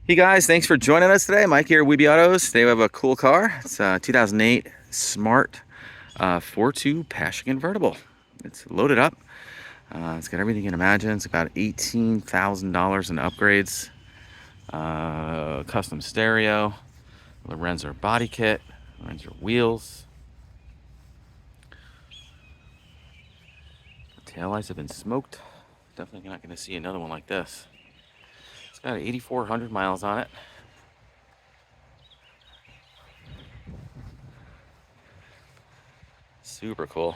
Hey guys, thanks for joining us today. Mike here at Weeby Autos. Today we have a cool car. It's a 2008 Smart Fortwo Passion Convertible. It's loaded up. It's got everything you can imagine. It's about $18,000 in upgrades. Custom stereo, Lorinser body kit, Lorinser wheels. The taillights have been smoked. Definitely not going to see another one like this. It's got 8,400 miles on it. Super cool.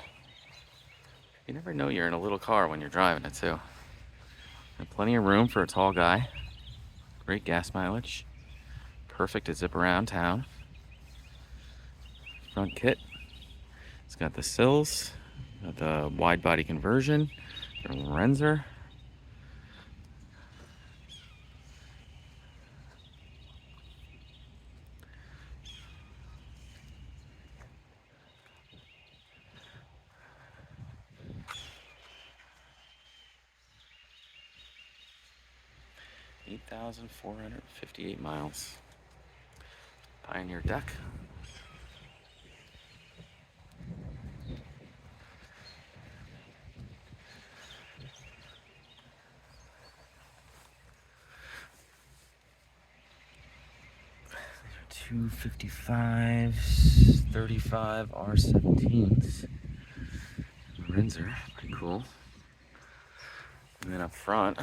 You never know you're in a little car when you're driving it too. And plenty of room for a tall guy. Great gas mileage. Perfect to zip around town. Front kit. It's got the sills, got the wide body conversion, your Lorenzer. $8,458 miles. Pioneer deck. Two 55s, 35 R17s. Lorenzer, pretty cool. And then up front,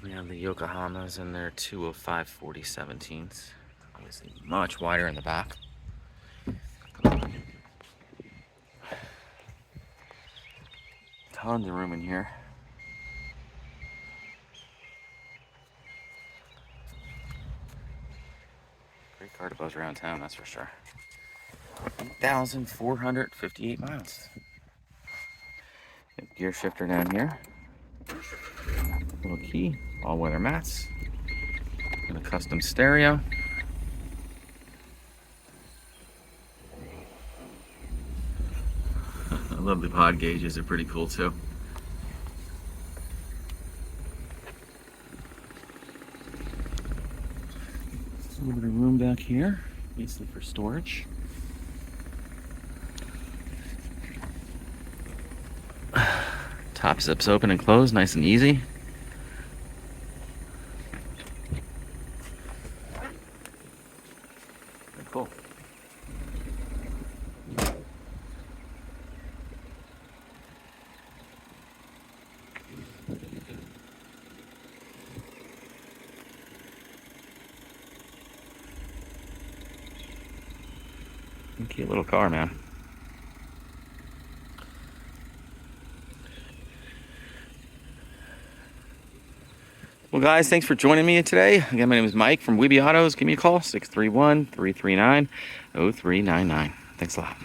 we have the Yokohamas and their 205 4017s. Obviously much wider in the back. Tons of room in here. Great car to buzz around town, that's for sure. 8,458 miles. Gear shifter down here. Little key, all-weather mats. And a custom stereo. I love the pod gauges, they're pretty cool too. A little bit of room back here, basically for storage. Top zips open and close, nice and easy. Very cool. Cute little car, man. Well, guys, thanks for joining me today. Again, my name is Mike from Weeby Autos. Give me a call, 631-339-0399. Thanks a lot.